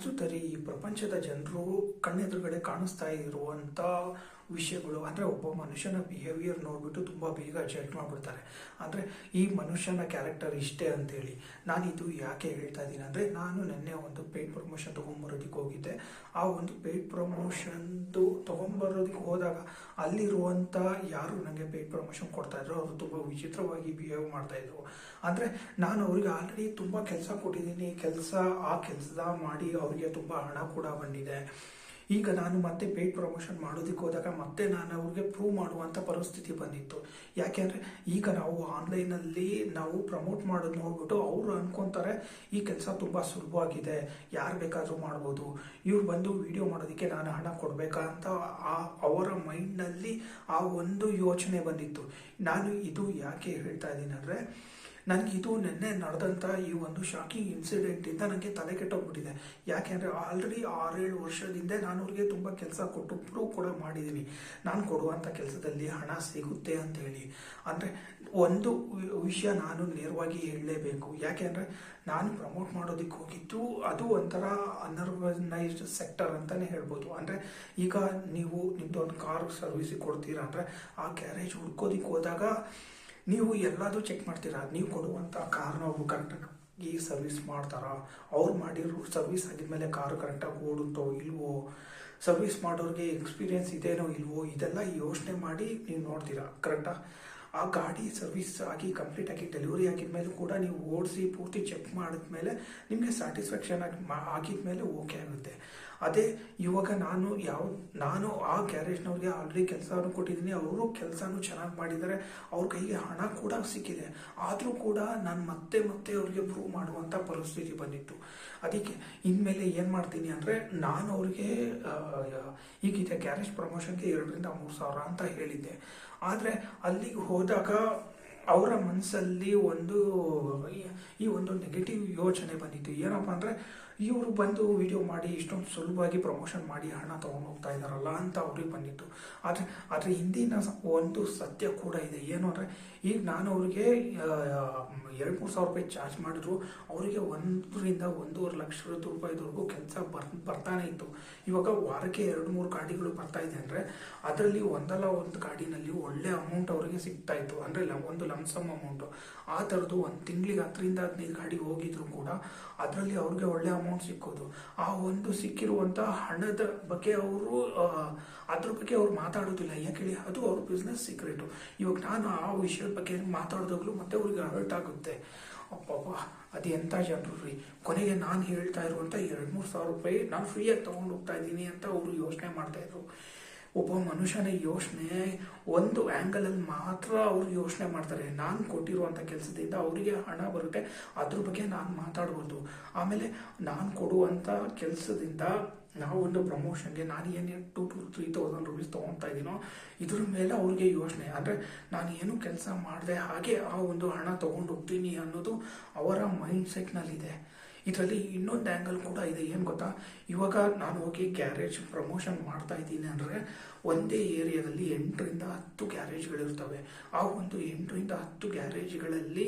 ಅನ್ಸುತ್ತೆ ರೀ, ಈ ಪ್ರಪಂಚದ ಜನರು ಕಣ್ಣೆದುರುಗಡೆ ಕಾಣಿಸ್ತಾ ಇರುವಂಥ ವಿಷಯಗಳು ಅಂದರೆ ಒಬ್ಬ ಮನುಷ್ಯನ ಬಿಹೇವಿಯರ್ ನೋಡಿಬಿಟ್ಟು ತುಂಬ ಬೇಗ ಜಡ್ಜ್ ಮಾಡಿಬಿಡ್ತಾರೆ. ಅಂದರೆ ಈ ಮನುಷ್ಯನ ಕ್ಯಾರೆಕ್ಟರ್ ಇಷ್ಟೇ ಅಂತೇಳಿ. ನಾನು ಇದು ಯಾಕೆ ಹೇಳ್ತಾ ಇದ್ದೀನಿ ಅಂದರೆ, ನಾನು ನಿನ್ನೆ ಒಂದು ಪೇಯ್ಡ್ ಪ್ರಮೋಷನ್ ತೊಗೊಂಬರೋದಕ್ಕೆ ಹೋಗಿದ್ದೆ. ಆ ಒಂದು ಪೇಯ್ಡ್ ಪ್ರಮೋಷನ್ದು ತೊಗೊಂಬರೋದಕ್ಕೆ ಹೋದಾಗ ಅಲ್ಲಿರುವಂಥ ಯಾರು ನನಗೆ ಪೇಯ್ಡ್ ಪ್ರಮೋಷನ್ ಕೊಡ್ತಾಯಿದ್ರು ಅವರು ತುಂಬ ವಿಚಿತ್ರವಾಗಿ ಬಿಹೇವ್ ಮಾಡ್ತಾಯಿದ್ರು. ಅಂದರೆ ನಾನು ಅವ್ರಿಗೆ ಆಲ್ರೆಡಿ ತುಂಬ ಕೆಲಸ ಕೊಟ್ಟಿದ್ದೀನಿ, ಆ ಕೆಲಸ ಮಾಡಿ ಅವರಿಗೆ ತುಂಬ ಹಣ ಕೂಡ ಬಂದಿದೆ. ಈಗ ನಾನು ಮತ್ತೆ ಪೇಯ್ಡ್ ಪ್ರಮೋಷನ್ ಮಾಡೋದಕ್ಕೆ ಹೋದಾಗ ಮತ್ತೆ ನಾನು ಅವ್ರಿಗೆ ಪ್ರೂವ್ ಮಾಡುವಂಥ ಪರಿಸ್ಥಿತಿ ಬಂದಿತ್ತು. ಯಾಕೆಂದರೆ ಈಗ ನಾವು ಆನ್ಲೈನಲ್ಲಿ ನಾವು ಪ್ರಮೋಟ್ ಮಾಡೋದು ನೋಡ್ಬಿಟ್ಟು ಅವರು ಅನ್ಕೊತಾರೆ ಈ ಕೆಲಸ ತುಂಬ ಸುಲಭವಾಗಿದೆ, ಯಾರು ಬೇಕಾದರೂ ಮಾಡ್ಬೋದು, ಇವ್ರು ಬಂದು ವಿಡಿಯೋ ಮಾಡೋದಕ್ಕೆ ನಾನು ಹಣ ಕೊಡಬೇಕಾ ಅಂತ ಅವರ ಮೈಂಡ್ನಲ್ಲಿ ಆ ಒಂದು ಯೋಚನೆ ಬಂದಿತ್ತು. ನಾನು ಇದು ಯಾಕೆ ಹೇಳ್ತಾ ಇದ್ದೀನಿ ಅಂದರೆ, ನನಗಿದು ನಿನ್ನೆ ನಡೆದಂಥ ಈ ಒಂದು ಶಾಕಿಂಗ್ ಇನ್ಸಿಡೆಂಟಿಂದ ನನಗೆ ತಲೆ ಕೆಟ್ಟೋಗ್ಬಿಟ್ಟಿದೆ. ಯಾಕೆಂದರೆ ಆಲ್ರೆಡಿ 6-7 ವರ್ಷದಿಂದ ನಾನು ಅವ್ರಿಗೆ ತುಂಬ ಕೆಲಸ ಕೊಟ್ಟು ಪ್ರೂವ್ ಕೂಡ ಮಾಡಿದ್ದೀನಿ ನಾನು ಕೊಡುವಂಥ ಕೆಲಸದಲ್ಲಿ ಹಣ ಸಿಗುತ್ತೆ ಅಂತ ಹೇಳಿ. ಅಂದರೆ ಒಂದು ವಿಷಯ ನಾನು ನೇರವಾಗಿ ಹೇಳಲೇಬೇಕು. ಯಾಕೆಂದರೆ ನಾನು ಪ್ರಮೋಟ್ ಮಾಡೋದಕ್ಕೆ ಹೋಗಿದ್ದು ಅದು ಒಂಥರ ಅನ್ಆರ್ಗನೈಸ್ಡ್ ಸೆಕ್ಟರ್ ಅಂತಲೇ ಹೇಳ್ಬೋದು. ಅಂದರೆ ಈಗ ನೀವು ನಿಮ್ಮದೊಂದು ಕಾರ್ ಸರ್ವಿಸಿಗೆ ಕೊಡ್ತೀರಾ ಅಂದರೆ ಆ ಗ್ಯಾರೇಜ್ ಹುಡ್ಕೋದಕ್ಕೆ ಹೋದಾಗ ನೀವು ಎಲ್ಲದೂ ಚೆಕ್ ಮಾಡ್ತೀರಾ. ನೀವು ಕೊಡುವಂಥ ಕಾರ್ನ ಅವರು ಕರೆಕ್ಟಾಗಿ ಸರ್ವಿಸ್ ಮಾಡ್ತಾರಾ, ಅವ್ರು ಮಾಡಿರೋ ಸರ್ವಿಸ್ ಆಗಿದ್ಮೇಲೆ ಕಾರು ಕರೆಕ್ಟಾಗಿ ಓಡುತ್ತೋ ಇಲ್ವೋ, ಸರ್ವಿಸ್ ಮಾಡೋರಿಗೆ ಎಕ್ಸ್ಪೀರಿಯೆನ್ಸ್ ಇದೇನೋ ಇಲ್ವೋ, ಇದೆಲ್ಲ ಯೋಚನೆ ಮಾಡಿ ನೀವು ನೋಡ್ತೀರಾ. ಕರೆಕ್ಟಾ? ಆ ಗಾಡಿ ಸರ್ವಿಸ್ ಆಗಿ ಕಂಪ್ಲೀಟಾಗಿ ಡೆಲಿವರಿ ಆಗಿದ್ಮೇಲೆ ಕೂಡ ನೀವು ಓಡಿಸಿ ಪೂರ್ತಿ ಚೆಕ್ ಮಾಡಿದ್ಮೇಲೆ ನಿಮಗೆ ಸ್ಯಾಟಿಸ್ಫ್ಯಾಕ್ಷನ್ ಆಗಿದ್ಮೇಲೆ ಓಕೆ ಆಗುತ್ತೆ. ಅದೇ ಇವಾಗ ನಾನು ಆ ಗ್ಯಾರೇಜ್ನವ್ರಿಗೆ ಆಲ್ರೆಡಿ ಕೆಲಸನೂ ಕೊಟ್ಟಿದ್ದೀನಿ, ಅವರು ಕೆಲಸನೂ ಚೆನ್ನಾಗಿ ಮಾಡಿದ್ದಾರೆ, ಅವ್ರ ಕೈಗೆ ಹಣ ಕೂಡ ಸಿಕ್ಕಿದೆ. ಆದರೂ ಕೂಡ ನಾನು ಮತ್ತೆ ಅವ್ರಿಗೆ ಪ್ರೂವ್ ಮಾಡುವಂಥ ಪರಿಸ್ಥಿತಿ ಬಂದಿತ್ತು. ಅದಕ್ಕೆ ಇನ್ಮೇಲೆ ಏನು ಮಾಡ್ತೀನಿ ಅಂದರೆ, ನಾನು ಅವ್ರಿಗೆ ಈಗಿದೆ ಗ್ಯಾರೇಜ್ ಪ್ರಮೋಷನ್ಗೆ 2,000-3,000 ಸಾವಿರ ಅಂತ ಹೇಳಿದ್ದೆ. ಆದರೆ ಅಲ್ಲಿಗೆ ಹೋದಾಗ ಅವರ ಮನಸ್ಸಲ್ಲಿ ಈ ಒಂದು ನೆಗೆಟಿವ್ ಯೋಚನೆ ಬಂದಿತ್ತು. ಏನಪ್ಪ ಅಂದರೆ, ಇವರು ಬಂದು ವಿಡಿಯೋ ಮಾಡಿ ಇಷ್ಟೊಂದು ಸುಲಭವಾಗಿ ಪ್ರಮೋಷನ್ ಮಾಡಿ ಹಣ ತೊಗೊಂಡು ಹೋಗ್ತಾ ಇದ್ದಾರಲ್ಲ ಅಂತ ಅವ್ರಿಗೆ ಬಂದಿತ್ತು. ಆದರೆ ಹಿಂದಿನ ಒಂದು ಸತ್ಯ ಕೂಡ ಇದೆ. ಏನು ಅಂದರೆ, ಈಗ ನಾನು ಅವ್ರಿಗೆ 2-3 ಸಾವಿರ ರೂಪಾಯಿ ಚಾರ್ಜ್ ಮಾಡಿದ್ರು ಅವರಿಗೆ 1-1.5 ಲಕ್ಷ ರೂಪಾಯಿವರೆಗೂ ಕೆಲಸ ಬರ್ತಾನೆ ಇತ್ತು. ಇವಾಗ ವಾರಕ್ಕೆ 2-3 ಗಾಡಿಗಳು ಬರ್ತಾ ಇದೆ ಅಂದರೆ ಅದರಲ್ಲಿ ಒಂದು ಗಾಡಿನಲ್ಲಿ ಒಳ್ಳೆ ಅಮೌಂಟ್ ಅವರಿಗೆ ಸಿಗ್ತಾ ಇತ್ತು. ಅಂದರೆ ಒಂದು ಲಂಸಮ್ ಅಮೌಂಟು. ಆ ಥರದ್ದು ಒಂದು ತಿಂಗಳಿಗೆ 10-15 ಗಾಡಿ ಹೋಗಿದ್ರು ಕೂಡ ಅದರಲ್ಲಿ ಅವ್ರಿಗೆ ಒಳ್ಳೆ ಅಮೌಂಟ್ ಸಿಕ್ಕೋದು. ಆ ಒಂದು ಸಿಕ್ಕಿರುವಂಥ ಹಣದ ಬಗ್ಗೆ ಅದ್ರ ಬಗ್ಗೆ ಅವ್ರು ಮಾತಾಡೋದಿಲ್ಲ. ಯಾಕೆ ಹೇಳಿ, ಅದು ಅವ್ರ ಬಿಸ್ನೆಸ್ ಸೀಕ್ರೆಟು. ಇವಾಗ ನಾನು ಆ ವಿಷಯದ ಬಗ್ಗೆ ಮಾತಾಡಿದಾಗಲೂ ಮತ್ತೆ ಅವ್ರಿಗೆ ಹರ್ಟ್ ಆಗುತ್ತೆ. ಅಪ್ಪಪ್ಪ, ಅದು ಎಂಥ ಜನರು ರೀ. ಕೊನೆಗೆ ನಾನು ಹೇಳ್ತಾ ಇರುವಂಥ 2-3 ಸಾವಿರ ರೂಪಾಯಿ ನಾನು ಫ್ರೀಯಾಗಿ ತೊಗೊಂಡು ಹೋಗ್ತಾ ಇದ್ದೀನಿ ಅಂತ ಅವರು ಯೋಚನೆ ಮಾಡ್ತಾಯಿದ್ರು. ಒಬ್ಬ ಮನುಷ್ಯನ ಯೋಚನೆ ಒಂದು ಆ್ಯಂಗಲಲ್ಲಿ ಮಾತ್ರ ಅವರು ಯೋಚನೆ ಮಾಡ್ತಾರೆ. ನಾನು ಕೊಟ್ಟಿರುವಂಥ ಕೆಲಸದಿಂದ ಅವರಿಗೆ ಹಣ ಬರುತ್ತೆ, ಅದ್ರ ಬಗ್ಗೆ ನಾನು ಮಾತಾಡ್ಬೋದು. ಆಮೇಲೆ ನಾನು ಕೊಡುವಂಥ ಕೆಲಸದಿಂದ ನಾವು ಒಂದು ಪ್ರಮೋಷನ್ಗೆ ನಾನು ಏನು 2,000-3,000 ರೂಪೀಸ್ ತೊಗೊತಾ ಇದ್ದೀನೋ ಇದ್ರ ಮೇಲೆ ಅವ್ರಿಗೆ ಯೋಚನೆ. ಅಂದರೆ ನಾನು ಏನು ಕೆಲಸ ಮಾಡಿದೆ ಹಾಗೆ ಆ ಒಂದು ಹಣ ತೊಗೊಂಡು ಹೋಗ್ತೀನಿ ಅನ್ನೋದು ಅವರ ಮೈಂಡ್ ಸೆಟ್ನಲ್ಲಿದೆ. ಇದರಲ್ಲಿ ಇನ್ನೊಂದು ಆ್ಯಂಗಲ್ ಕೂಡ ಇದೆ. ಏನು ಗೊತ್ತಾ, ಇವಾಗ ನಾನು ಹೋಗಿ ಗ್ಯಾರೇಜ್ ಪ್ರಮೋಷನ್ ಮಾಡ್ತಾ ಇದ್ದೀನಿ ಅಂದರೆ ಒಂದೇ ಏರಿಯಾದಲ್ಲಿ 8-10 ಗ್ಯಾರೇಜ್ಗಳಿರ್ತವೆ. ಆ ಒಂದು 8-10 ಗ್ಯಾರೇಜ್ಗಳಲ್ಲಿ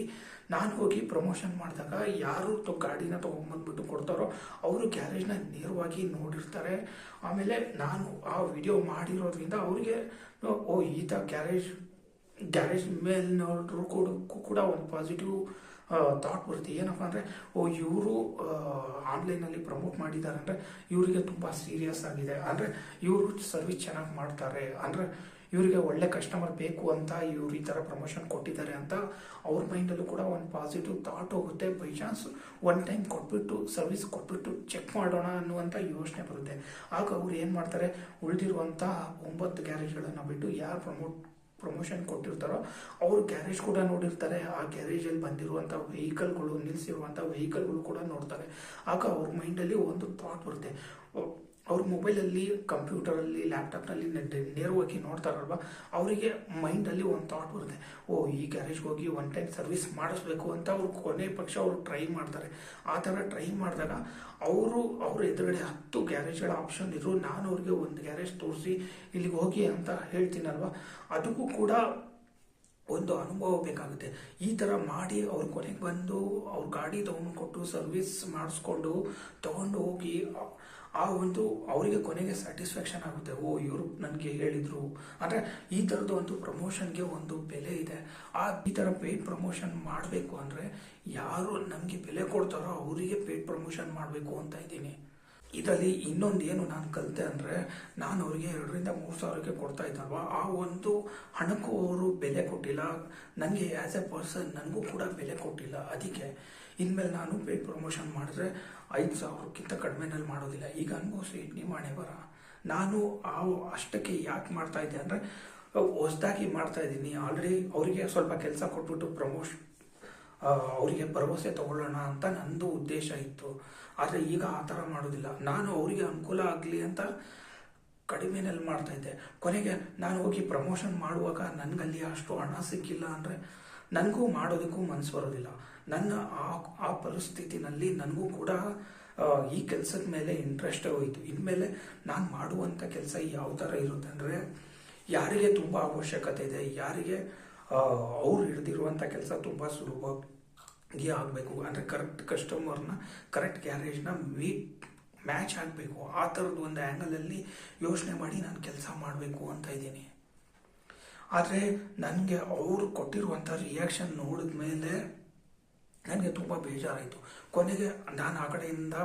ನಾನು ಹೋಗಿ ಪ್ರಮೋಷನ್ ಮಾಡಿದಾಗ ಯಾರು ಗಾಡಿನ ತೊಗೊಂಬಂದ್ಬಿಟ್ಟು ಕೊಡ್ತಾರೋ ಅವರು ಗ್ಯಾರೇಜ್ನ ನೇರವಾಗಿ ನೋಡಿರ್ತಾರೆ. ಆಮೇಲೆ ನಾನು ಆ ವಿಡಿಯೋ ಮಾಡಿರೋದ್ರಿಂದ ಅವರಿಗೆ ಈತ ಗ್ಯಾರೇಜ್ ಮೇಲೆ ನೋಡ್ರು ಕೂಡ ಒಂದು ಪಾಸಿಟಿವ್ ಥಾಟ್ ಬರುತ್ತೆ. ಏನಪ್ಪ ಅಂದರೆ, ಇವರು ಆನ್ಲೈನಲ್ಲಿ ಪ್ರಮೋಟ್ ಮಾಡಿದ್ದಾರೆ ಅಂದರೆ ಇವರಿಗೆ ತುಂಬ ಸೀರಿಯಸ್ ಆಗಿದೆ, ಅಂದರೆ ಇವರು ಸರ್ವಿಸ್ ಚೆನ್ನಾಗಿ ಮಾಡ್ತಾರೆ, ಅಂದರೆ ಇವರಿಗೆ ಒಳ್ಳೆ ಕಸ್ಟಮರ್ ಬೇಕು ಅಂತ ಇವ್ರು ಈ ಥರ ಪ್ರಮೋಷನ್ ಕೊಟ್ಟಿದ್ದಾರೆ ಅಂತ ಅವ್ರ ಮೈಂಡಲ್ಲೂ ಕೂಡ ಒಂದು ಪಾಸಿಟಿವ್ ಥಾಟ್ ಹೋಗುತ್ತೆ. By chance one time service ಕೊಟ್ಬಿಟ್ಟು ಚೆಕ್ ಮಾಡೋಣ ಅನ್ನುವಂಥ ಯೋಚನೆ ಬರುತ್ತೆ. ಆಗ ಅವ್ರು ಏನು ಮಾಡ್ತಾರೆ, ಉಳಿದಿರುವಂಥ 9 ಗ್ಯಾರೇಜ್ಗಳನ್ನು ಬಿಟ್ಟು ಯಾರು ಪ್ರಮೋಷನ್ ಕೊಟ್ಟಿರ್ತಾರೋ ಅವರು ಗ್ಯಾರೇಜ್ ಕೂಡ ನೋಡಿರ್ತಾರೆ. ಆ ಗ್ಯಾರೇಜಲ್ಲಿ ಬಂದಿರುವಂಥ ನಿಲ್ಲಿಸಿರುವಂಥ ವೆಹಿಕಲ್ಗಳು ಕೂಡ ನೋಡ್ತಾರೆ. ಆಗ ಅವ್ರ ಮೈಂಡಲ್ಲಿ ಒಂದು ಥಾಟ್ ಬರುತ್ತೆ. ಅವ್ರ ಮೊಬೈಲಲ್ಲಿ, ಕಂಪ್ಯೂಟರಲ್ಲಿ, ಲ್ಯಾಪ್ಟಾಪ್ನಲ್ಲಿ ನೇರವಾಗಿ ನೋಡ್ತಾರಲ್ವ, ಅವರಿಗೆ ಮೈಂಡಲ್ಲಿ ಒಂದು ಥಾಟ್ ಬರುತ್ತೆ, ಈ ಗ್ಯಾರೇಜ್ಗೆ ಹೋಗಿ ಒನ್ ಟೈಮ್ ಸರ್ವಿಸ್ ಮಾಡಿಸ್ಬೇಕು ಅಂತ ಅವ್ರು ಕೊನೆ ಪಕ್ಷ ಅವರು ಟ್ರೈ ಮಾಡ್ತಾರೆ. ಆ ಥರ ಟ್ರೈ ಮಾಡಿದಾಗ ಅವ್ರ ಎದುರುಗಡೆ 10 ಗ್ಯಾರೇಜ್ಗಳ ಆಪ್ಷನ್ ಇದ್ರು ನಾನು ಅವ್ರಿಗೆ ಒಂದು ಗ್ಯಾರೇಜ್ ತೋರಿಸಿ ಇಲ್ಲಿಗೆ ಹೋಗಿ ಅಂತ ಹೇಳ್ತೀನಲ್ವ, ಅದಕ್ಕೂ ಕೂಡ ಒಂದು ಅನುಭವ ಬೇಕಾಗುತ್ತೆ. ಈ ಥರ ಮಾಡಿ ಅವ್ರ ಕೊನೆಗೆ ಬಂದು ಅವ್ರ ಗಾಡಿ ತೊಗೊಂಡು ಕೊಟ್ಟು ಸರ್ವಿಸ್ ಮಾಡಿಸ್ಕೊಂಡು ತೊಗೊಂಡು ಹೋಗಿ ಆ ಒಂದು ಅವರಿಗೆ ಕೊನೆಗೆ ಸ್ಯಾಟಿಸ್ಫ್ಯಾಕ್ಷನ್ ಆಗುತ್ತೆ. ಓ, ಇವರು ನನಗೆ ಹೇಳಿದರು ಅಂದರೆ ಈ ಥರದ್ದು ಒಂದು ಪ್ರಮೋಷನ್ಗೆ ಒಂದು ಬೆಲೆ ಇದೆ. ಈ ಥರ ಪೇಯ್ಡ್ ಪ್ರಮೋಷನ್ ಮಾಡಬೇಕು ಅಂದರೆ ಯಾರು ನಮಗೆ ಬೆಲೆ ಕೊಡ್ತಾರೋ ಅವರಿಗೆ ಪೇಯ್ಡ್ ಪ್ರಮೋಷನ್ ಮಾಡಬೇಕು ಅಂತ ಇದ್ದೀನಿ. ಇದರಲ್ಲಿ ಇನ್ನೊಂದು ಏನು ನಾನು ಕಲಿತೆ ಅಂದರೆ, ನಾನು ಅವರಿಗೆ 2,000-3,000ಕ್ಕೆ ಕೊಡ್ತಾ ಇದ್ದಲ್ವ, ಆ ಒಂದು ಹಣಕ್ಕೂ ಅವರು ಬೆಲೆ ಕೊಟ್ಟಿಲ್ಲ. ನನಗೆ ಆ್ಯಸ್ ಎ ಪರ್ಸನ್ ನನಗೂ ಕೂಡ ಬೆಲೆ ಕೊಟ್ಟಿಲ್ಲ. ಅದಕ್ಕೆ ಇನ್ಮೇಲೆ ನಾನು ಪೇಯ್ಡ್ ಪ್ರಮೋಷನ್ ಮಾಡಿದ್ರೆ 5,000ಕ್ಕಿಂತ ಕಡಿಮೆನಲ್ಲಿ ಮಾಡೋದಿಲ್ಲ. ಈಗ ಅನುಭವಿಸಿ ನಿಮ್ಮ ಹಣೆ ಬರ. ನಾನು ಅಷ್ಟಕ್ಕೆ ಯಾಕೆ ಮಾಡ್ತಾ ಇದ್ದೆ ಅಂದರೆ, ಹೊಸದಾಗಿ ಮಾಡ್ತಾ ಇದ್ದೀನಿ. ಆಲ್ರೆಡಿ ಅವರಿಗೆ ಸ್ವಲ್ಪ ಕೆಲಸ ಕೊಟ್ಬಿಟ್ಟು ಅವರಿಗೆ ಭರವಸೆ ತಗೊಳ್ಳೋಣ ಅಂತ ನಂದು ಉದ್ದೇಶ ಇತ್ತು. ಆದರೆ ಈಗ ಆ ಥರ ಮಾಡೋದಿಲ್ಲ. ನಾನು ಅವರಿಗೆ ಅನುಕೂಲ ಆಗಲಿ ಅಂತ ಕಡಿಮೆನಲ್ಲಿ ಮಾಡ್ತಾ ಇದ್ದೆ. ಕೊನೆಗೆ ನಾನು ಹೋಗಿ ಪ್ರಮೋಷನ್ ಮಾಡುವಾಗ ನನಗಲ್ಲಿ ಅಷ್ಟು ಹಣ ಸಿಕ್ಕಿಲ್ಲ ಅಂದರೆ ನನಗೂ ಮಾಡೋದಕ್ಕೂ ಮನಸ್ಸು ಬರೋದಿಲ್ಲ. ನನ್ನ ಆ ಪರಿಸ್ಥಿತಿನಲ್ಲಿ ನನಗೂ ಕೂಡ ಈ ಕೆಲಸದ ಮೇಲೆ ಇಂಟ್ರೆಸ್ಟೇ ಹೋಯಿತು. ಇನ್ಮೇಲೆ ನಾನು ಮಾಡುವಂಥ ಕೆಲಸ ಯಾವ ಥರ ಇರುತ್ತೆ ಅಂದರೆ, ಯಾರಿಗೆ ತುಂಬ ಅವಶ್ಯಕತೆ ಇದೆ, ಯಾರಿಗೆ ಅವ್ರು ಹಿಡಿದಿರುವಂಥ ಕೆಲಸ ತುಂಬ ಸುಲಭವಾಗಿ ಆಗಬೇಕು ಅಂದರೆ ಕರೆಕ್ಟ್ ಕಸ್ಟಮರ್ನ ಕರೆಕ್ಟ್ ಗ್ಯಾರೇಜ್ನ ಮ್ಯಾಚ್ ಆಗಬೇಕು. ಆ ಥರದ್ದು ಒಂದು ಆ್ಯಂಗಲಲ್ಲಿ ಯೋಚನೆ ಮಾಡಿ ನಾನು ಕೆಲಸ ಮಾಡಬೇಕು ಅಂತ ಇದ್ದೀನಿ. ಆದರೆ ನನಗೆ ಅವರು ಕೊಟ್ಟಿರುವಂಥ ರಿಯಾಕ್ಷನ್ ನೋಡಿದ ಮೇಲೆ ನನಗೆ ತುಂಬ ಬೇಜಾರಾಯಿತು. ಕೊನೆಗೆ ನಾನು ಆ ಕಡೆಯಿಂದ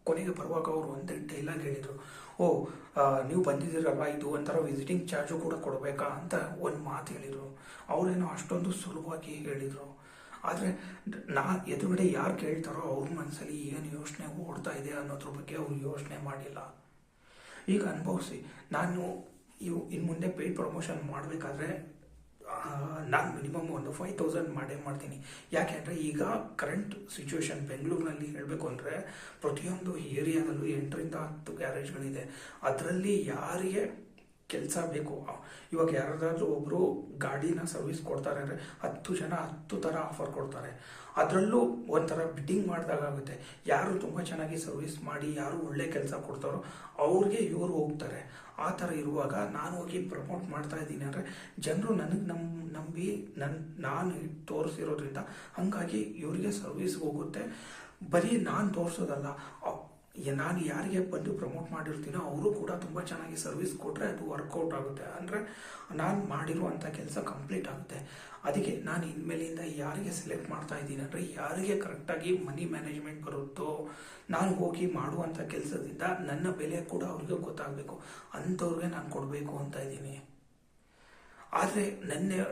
ಕೊನೆಗೆ ಬರುವಾಗ ಅವರು ಒಂದೇ ಡೈಲಾಗ್ ಹೇಳಿದರು, ಓ ನೀವು ಬಂದಿದ್ದೀರಲ್ವ, ಇದು ಒಂಥರ ವಿಸಿಟಿಂಗ್ ಚಾರ್ಜು ಕೂಡ ಕೊಡಬೇಕಾ ಅಂತ ಒಂದು ಮಾತು ಹೇಳಿದರು. ಅವರೇನೋ ಅಷ್ಟೊಂದು ಸುಲಭವಾಗಿ ಹೇಳಿದರು. ಆದರೆ ಎದುರುಗಡೆ ಯಾರು ಕೇಳ್ತಾರೋ ಅವ್ರ ಮನಸ್ಸಲ್ಲಿ ಏನು ಯೋಚನೆ ಓಡ್ತಾ ಇದೆ ಅನ್ನೋದ್ರ ಬಗ್ಗೆ ಅವ್ರು ಯೋಚನೆ ಮಾಡಿಲ್ಲ. ಈಗ ಅನುಭವಿಸಿ. ನಾನು ಇನ್ನು ಮುಂದೆ ಪೇಯ್ಡ್ ಪ್ರಮೋಷನ್ ಮಾಡಬೇಕಾದ್ರೆ ನಾನು ಮಿನಿಮಮ್ ಒಂದು 5,000 ಮಾಡ್ತೀನಿ. ಯಾಕೆ ಅಂದರೆ ಈಗ ಕರೆಂಟ್ ಸಿಚುವೇಶನ್ ಬೆಂಗಳೂರಿನಲ್ಲಿ ಹೇಳಬೇಕು ಅಂದರೆ ಪ್ರತಿಯೊಂದು ಏರಿಯಾದಲ್ಲೂ 8-10 ಗ್ಯಾರೇಜ್ಗಳಿದೆ. ಅದರಲ್ಲಿ ಯಾರಿಗೆ ಕೆಲಸ ಬೇಕು, ಇವಾಗ ಯಾರಾದ್ರೂ ಒಬ್ಬರು ಗಾಡಿನ ಸರ್ವಿಸ್ ಕೊಡ್ತಾರೆ ಅಂದರೆ 10 ಜನ 10 ಥರ ಆಫರ್ ಕೊಡ್ತಾರೆ. ಅದರಲ್ಲೂ ಒಂಥರ ಬಿಡ್ಡಿಂಗ್ ಮಾಡಿದಾಗುತ್ತೆ. ಯಾರು ತುಂಬ ಚೆನ್ನಾಗಿ ಸರ್ವಿಸ್ ಮಾಡಿ ಯಾರು ಒಳ್ಳೆ ಕೆಲಸ ಕೊಡ್ತಾರೋ ಅವ್ರಿಗೆ ಇವರು ಹೋಗ್ತಾರೆ. ಆ ಥರ ಇರುವಾಗ ನಾನು ಹೋಗಿ ಪ್ರಮೋಟ್ ಮಾಡ್ತಾ ಇದ್ದೀನಿ ಅಂದರೆ ಜನರು ನನಗೆ ನಂಬಿ ನಾನು ತೋರಿಸಿರೋದ್ರಿಂದ ಹಾಗಾಗಿ ಇವರಿಗೆ ಸರ್ವಿಸ್ ಹೋಗುತ್ತೆ. ಬರೀ ನಾನು ತೋರಿಸೋದಲ್ಲ, ನಾನು ಯಾರಿಗೆ ಬಂದು ಪ್ರಮೋಟ್ ಮಾಡಿರ್ತೀನೋ ಅವರು ಕೂಡ ತುಂಬ ಚೆನ್ನಾಗಿ ಸರ್ವಿಸ್ ಕೊಟ್ಟರೆ ಅದು ವರ್ಕೌಟ್ ಆಗುತ್ತೆ. ಅಂದರೆ ನಾನು ಮಾಡಿರುವಂಥ ಕೆಲಸ ಕಂಪ್ಲೀಟ್ ಆಗುತ್ತೆ. ಅದಕ್ಕೆ ನಾನು ಇನ್ಮೇಲಿಂದ ಯಾರಿಗೆ ಸೆಲೆಕ್ಟ್ ಮಾಡ್ತಾ ಇದ್ದೀನಿ ಅಂದರೆ, ಯಾರಿಗೆ ಕರೆಕ್ಟಾಗಿ ಮನಿ ಮ್ಯಾನೇಜ್ಮೆಂಟ್ ಬರುತ್ತೋ, ನಾನು ಹೋಗಿ ಮಾಡುವಂಥ ಕೆಲಸದಿಂದ ನನ್ನ ಬೆಲೆ ಕೂಡ ಅವ್ರಿಗೆ ಗೊತ್ತಾಗಬೇಕು, ಅಂಥವ್ರಿಗೆ ನಾನು ಕೊಡಬೇಕು ಅಂತ ಇದ್ದೀನಿ. ಆದರೆ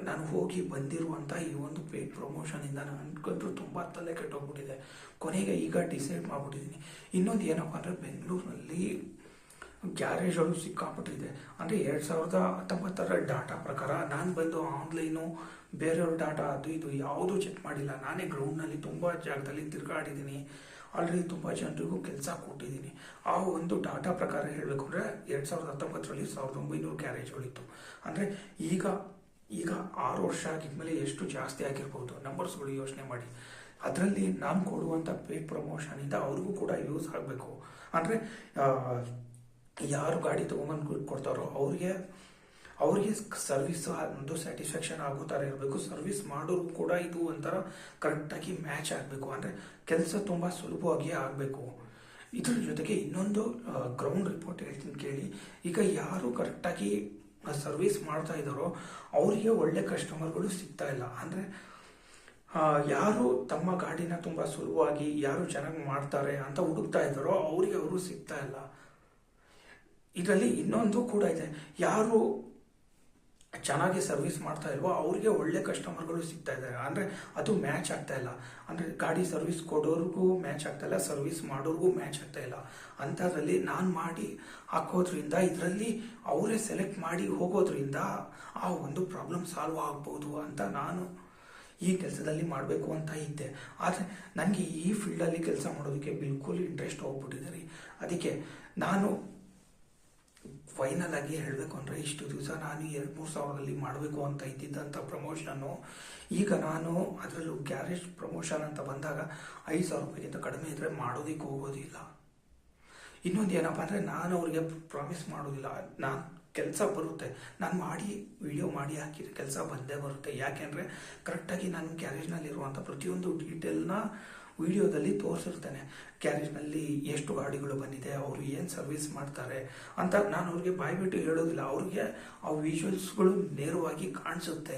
ನಾನು ಹೋಗಿ ಬಂದಿರುವಂಥ ಈ ಒಂದು ಪೇಯ್ಡ್ ಪ್ರಮೋಷನಿಂದ ನಾನು ಅನ್ಕೊಂಡ್ರು ತುಂಬ ತಲೆ ಕೆಟ್ಟೋಗ್ಬಿಟ್ಟಿದೆ. ಕೊನೆಗೆ ಈಗ ಡಿಸೈಡ್ ಮಾಡಿಬಿಟ್ಟಿದ್ದೀನಿ. ಇನ್ನೊಂದು ಏನಪ್ಪ ಅಂದರೆ, ಬೆಂಗಳೂರಿನಲ್ಲಿ ಗ್ಯಾರೇಜ್ಗಳು ಸಿಕ್ಕಾಪಟ್ಟಿದೆ. ಅಂದರೆ 2019 ಡಾಟಾ ಪ್ರಕಾರ ನಾನು ಬಂದು ಆನ್ಲೈನು ಬೇರೆಯವ್ರ ಡಾಟಾ ಅದು ಇದು ಯಾವುದೂ ಚೆಕ್ ಮಾಡಿಲ್ಲ. ನಾನೇ ಗ್ರೌಂಡ್ನಲ್ಲಿ ತುಂಬ ಜಾಗದಲ್ಲಿ ತಿರುಗಾಡಿದ್ದೀನಿ. ಆಲ್ರೆಡಿ ತುಂಬ ಜನರಿಗೂ ಕೆಲಸ ಕೊಟ್ಟಿದ್ದೀನಿ. ಆ ಒಂದು ಡಾಟಾ ಪ್ರಕಾರ ಹೇಳಬೇಕು ಅಂದರೆ 2019ರಲ್ಲಿ 1,900 ಗ್ಯಾರೇಜ್ಗಳಿತ್ತು. ಅಂದರೆ ಈಗ 6 ವರ್ಷ ಆಗಿದ್ಮೇಲೆ ಎಷ್ಟು ಜಾಸ್ತಿ ಆಗಿರ್ಬೋದು ನಂಬರ್ಸ್ಗಳು ಯೋಚನೆ ಮಾಡಿ. ಅದರಲ್ಲಿ ನಾನು ಕೊಡುವಂಥ ಪೇಯ್ಡ್ ಪ್ರಮೋಷನಿಂದ ಅವ್ರಿಗೂ ಕೂಡ ಯೂಸ್ ಆಗಬೇಕು. ಅಂದರೆ ಯಾರು ಗಾಡಿ ತೊಗೊಂಬಂದು ಕೊಡ್ತಾರೋ ಅವ್ರಿಗೆ ಸರ್ವಿಸ್ ಒಂದು ಸ್ಯಾಟಿಸ್ಫ್ಯಾಕ್ಷನ್ ಆಗೋ ಥರ ಇರಬೇಕು. ಸರ್ವಿಸ್ ಮಾಡೋರು ಕೂಡ ಇದು ಒಂಥರ ಕರೆಕ್ಟಾಗಿ ಮ್ಯಾಚ್ ಆಗಬೇಕು. ಅಂದರೆ ಕೆಲಸ ತುಂಬ ಸುಲಭವಾಗಿ ಆಗಬೇಕು. ಇದ್ರ ಜೊತೆಗೆ ಇನ್ನೊಂದು ಗ್ರೌಂಡ್ ರಿಪೋರ್ಟ್ ಹೇಳ್ತೀನಿ ಕೇಳಿ. ಈಗ ಯಾರು ಕರೆಕ್ಟಾಗಿ ಸರ್ವಿಸ್ ಮಾಡ್ತಾ ಇದ್ದಾರೋ ಅವರಿಗೆ ಒಳ್ಳೆ ಕಸ್ಟಮರ್ಗಳು ಸಿಗ್ತಾ ಇಲ್ಲ. ಅಂದರೆ ಯಾರು ತಮ್ಮ ಗಾಡಿನ ತುಂಬ ಸುಲಭವಾಗಿ ಯಾರು ಚೆನ್ನಾಗಿ ಮಾಡ್ತಾರೆ ಅಂತ ಹುಡುಕ್ತಾ ಇದ್ದಾರೋ ಅವರಿಗೆ ಅವರು ಸಿಗ್ತಾ ಇಲ್ಲ. ಇದರಲ್ಲಿ ಇನ್ನೊಂದು ಕೂಡ ಇದೆ, ಯಾರು ಚೆನ್ನಾಗಿ ಸರ್ವಿಸ್ ಮಾಡ್ತಾ ಇಲ್ವೋ ಅವರಿಗೆ ಒಳ್ಳೆ ಕಸ್ಟಮರ್ಗಳು ಸಿಗ್ತಾ ಇದ್ದಾರೆ. ಅಂದರೆ ಅದು ಮ್ಯಾಚ್ ಆಗ್ತಾ ಇಲ್ಲ. ಅಂದರೆ ಗಾಡಿ ಸರ್ವಿಸ್ ಕೊಡೋರಿಗೂ ಮ್ಯಾಚ್ ಆಗ್ತಾ ಇಲ್ಲ, ಸರ್ವಿಸ್ ಮಾಡೋರಿಗೂ ಮ್ಯಾಚ್ ಆಗ್ತಾ ಇಲ್ಲ. ಅಂಥದ್ರಲ್ಲಿ ನಾನು ಮಾಡಿ ಹಾಕೋದ್ರಿಂದ ಇದರಲ್ಲಿ ಅವರೇ ಸೆಲೆಕ್ಟ್ ಮಾಡಿ ಹೋಗೋದ್ರಿಂದ ಆ ಒಂದು ಪ್ರಾಬ್ಲಮ್ ಸಾಲ್ವ್ ಆಗ್ಬೋದು ಅಂತ ನಾನು ಈ ಕೆಲಸದಲ್ಲಿ ಮಾಡಬೇಕು ಅಂತ ಇದ್ದೆ. ಆದರೆ ನನಗೆ ಈ ಫೀಲ್ಡಲ್ಲಿ ಕೆಲಸ ಮಾಡೋದಕ್ಕೆ ಬಿಲ್ಕುಲ್ ಇಂಟ್ರೆಸ್ಟ್ ಹೋಗ್ಬಿಟ್ಟಿದೆ. ಅದಕ್ಕೆ ನಾನು ಫೈನಲ್ ಆಗಿ ಹೇಳಬೇಕು ಅಂದರೆ, ಇಷ್ಟು ದಿವಸ ನಾನು 2-3 ಸಾವಿರದಲ್ಲಿ ಮಾಡಬೇಕು ಅಂತ ಇದ್ದಿದ್ದಂಥ ಪ್ರಮೋಷನ್ನು ಈಗ ನಾನು ಅದರಲ್ಲೂ ಗ್ಯಾರೇಜ್ ಪ್ರಮೋಷನ್ ಅಂತ ಬಂದಾಗ 5,000 ರೂಪಾಯಿಗಿಂತ ಕಡಿಮೆ ಇದ್ದರೆ ಮಾಡೋದಕ್ಕೆ ಹೋಗೋದಿಲ್ಲ. ಇನ್ನೊಂದು ಏನಪ್ಪ ಅಂದರೆ, ನಾನು ಅವ್ರಿಗೆ ಪ್ರಾಮಿಸ್ ಮಾಡೋದಿಲ್ಲ. ನಾನು ಕೆಲಸ ಬರುತ್ತೆ. ನಾನು ವಿಡಿಯೋ ಮಾಡಿ ಹಾಕಿದ್ರೆ ಕೆಲಸ ಬಂದೇ ಬರುತ್ತೆ. ಯಾಕೆಂದರೆ ಕರೆಕ್ಟಾಗಿ ನಾನು ಗ್ಯಾರೇಜ್ನಲ್ಲಿರುವಂಥ ಪ್ರತಿಯೊಂದು ಡೀಟೇಲ್ನ ವಿಡಿಯೋದಲ್ಲಿ ತೋರಿಸಿರ್ತೇನೆ. ಗ್ಯಾರೇಜ್ನಲ್ಲಿ ಎಷ್ಟು ಗಾಡಿಗಳು ಬಂದಿದೆ, ಅವರು ಏನು ಸರ್ವಿಸ್ ಮಾಡ್ತಾರೆ ಅಂತ ನಾನು ಅವ್ರಿಗೆ ಬಾಯ್ಬಿಟ್ಟು ಹೇಳೋದಿಲ್ಲ. ಅವ್ರಿಗೆ ಆ ವಿಜುವಲ್ಸ್ಗಳು ನೇರವಾಗಿ ಕಾಣಿಸುತ್ತೆ.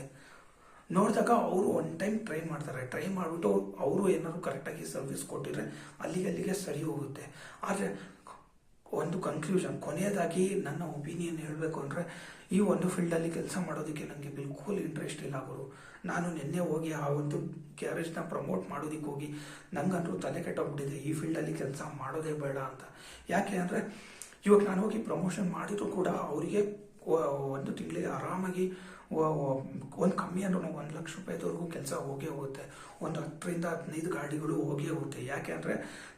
ನೋಡಿದಾಗ ಅವರು ಒನ್ ಟೈಮ್ ಟ್ರೈ ಮಾಡ್ತಾರೆ. ಟ್ರೈ ಮಾಡಿಬಿಟ್ಟು ಅವರು ಏನಾದ್ರು ಕರೆಕ್ಟಾಗಿ ಸರ್ವಿಸ್ ಕೊಟ್ಟಿದ್ರೆ ಅಲ್ಲಿಗೆ ಸರಿ ಹೋಗುತ್ತೆ. ಆದರೆ ಒಂದು ಕನ್ಕ್ಲೂಷನ್, ಕೊನೆಯದಾಗಿ ನನ್ನ ಒಪಿನಿಯನ್ ಹೇಳಬೇಕು ಅಂದರೆ, ಈ ಒಂದು ಫೀಲ್ಡಲ್ಲಿ ಕೆಲಸ ಮಾಡೋದಕ್ಕೆ ನನಗೆ ಬಿಲ್ಕುಲ್ ಇಂಟ್ರೆಸ್ಟ್ ಇಲ್ಲ ಗುರು. ನಾನು ನಿನ್ನೆ ಹೋಗಿ ಆ ಒಂದು ಗ್ಯಾರೇಜ್ನ ಪ್ರಮೋಟ್ ಮಾಡೋದಕ್ಕೆ ಹೋಗಿ ನಂಗಂತೂ ತಲೆ ಕೆಟ್ಟೋಗ್ಬಿಟ್ಟಿದೆ, ಈ ಫೀಲ್ಡಲ್ಲಿ ಕೆಲಸ ಮಾಡೋದೇ ಬೇಡ ಅಂತ. ಯಾಕೆ ಅಂದರೆ ಇವಾಗ ನಾನು ಹೋಗಿ ಪ್ರಮೋಷನ್ ಮಾಡಿದ್ರು ಕೂಡ ಅವರಿಗೆ ಒಂದು ತಿಂಗಳಿಗೆ ಆರಾಮಾಗಿ ಒಂದು ಕಮ್ಮಿ ಅಂದ್ರೂ ₹1,00,000 ಕೆಲಸ ಹೋಗೇ ಹೋಗುತ್ತೆ. ಒಂದು 10-15 ಗಾಡಿಗಳು ಹೋಗೇ ಹೋಗುತ್ತೆ. ಯಾಕೆ ಅಂದರೆ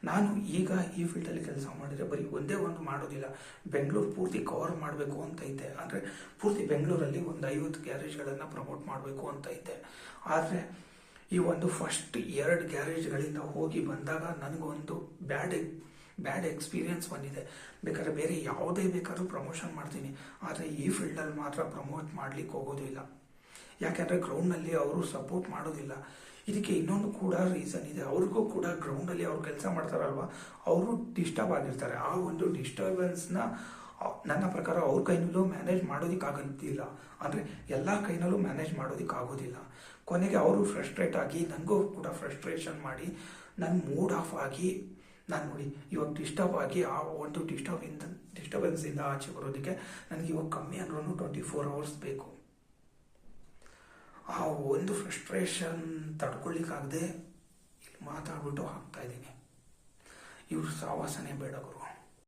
ನಾನು ಈಗ ಈ ಫೀಲ್ಡಲ್ಲಿ ಕೆಲಸ ಮಾಡಿದರೆ ಬರೀ ಒಂದೇ ಒಂದು ಮಾಡೋದಿಲ್ಲ, ಬೆಂಗಳೂರು ಪೂರ್ತಿ ಕವರ್ ಮಾಡಬೇಕು ಅಂತ ಇದ್ದೆ. ಅಂದರೆ ಪೂರ್ತಿ ಬೆಂಗಳೂರಲ್ಲಿ ಒಂದು 50 ಗ್ಯಾರೇಜ್ಗಳನ್ನು ಪ್ರಮೋಟ್ ಮಾಡಬೇಕು ಅಂತ ಇದ್ದೆ. ಆದರೆ ಈ ಒಂದು ಫಸ್ಟ್ 2 ಗ್ಯಾರೇಜ್ಗಳಿಂದ ಹೋಗಿ ಬಂದಾಗ ನನಗೊಂದು ಬ್ಯಾಡ್ ಎಕ್ಸ್ಪೀರಿಯನ್ಸ್ ಬಂದಿದೆ. ಬೇಕಾದ್ರೆ ಬೇರೆ ಯಾವುದೇ ಬೇಕಾದ್ರೂ ಪ್ರಮೋಷನ್ ಮಾಡ್ತೀನಿ, ಆದರೆ ಈ ಫೀಲ್ಡಲ್ಲಿ ಮಾತ್ರ ಪ್ರಮೋಟ್ ಮಾಡ್ಲಿಕ್ಕೆ ಹೋಗೋದಿಲ್ಲ. ಯಾಕೆಂದರೆ ಗ್ರೌಂಡ್ನಲ್ಲಿ ಅವರು ಸಪೋರ್ಟ್ ಮಾಡೋದಿಲ್ಲ. ಇದಕ್ಕೆ ಇನ್ನೊಂದು ಕೂಡ ರೀಸನ್ ಇದೆ. ಅವ್ರಿಗೂ ಕೂಡ ಗ್ರೌಂಡಲ್ಲಿ ಅವ್ರು ಕೆಲಸ ಮಾಡ್ತಾರಲ್ವ, ಅವರು ಡಿಸ್ಟರ್ಬ್ ಆಗಿರ್ತಾರೆ. ಆ ಒಂದು ಡಿಸ್ಟರ್ಬೆನ್ಸ್ನ ನನ್ನ ಪ್ರಕಾರ ಅವ್ರ ಕೈನಲ್ಲೂ ಮ್ಯಾನೇಜ್ ಮಾಡೋದಕ್ಕಾಗೋದಿಲ್ಲ. ಅಂದರೆ ಎಲ್ಲ ಕೈನಲ್ಲೂ ಮ್ಯಾನೇಜ್ ಮಾಡೋದಕ್ಕಾಗೋದಿಲ್ಲ. ಕೊನೆಗೆ ಅವರು ಫ್ರಸ್ಟ್ರೇಟ್ ಆಗಿ ನನಗೂ ಕೂಡ ಫ್ರಸ್ಟ್ರೇಷನ್ ಮಾಡಿ ನನ್ನ ಮೂಡ್ ಆಫ್ ಆಗಿ ನಾನು ನೋಡಿ ಇವಾಗ ಡಿಸ್ಟರ್ಬ್ ಆಗಿ ಆ ಒಂದು ಡಿಸ್ಟರ್ಬೆನ್ಸಿಂದ ಆಚೆ ಬರೋದಕ್ಕೆ ನನಗೆ ಇವಾಗ ಕಮ್ಮಿ ಅಂದ್ರೂ 24 hours ಬೇಕು. ಆ ಒಂದು ಫ್ರಸ್ಟ್ರೇಷನ್ ತಡ್ಕೊಳ್ಳಿಕ್ಕಾಗದೆ ಇಲ್ಲಿ ಮಾತಾಡ್ಬಿಟ್ಟು ಹಾಕ್ತಾ ಇದ್ದೀನಿ. ಇವ್ರ ಸಾವಾಸನೆ ಬೇಡ ಗುರು.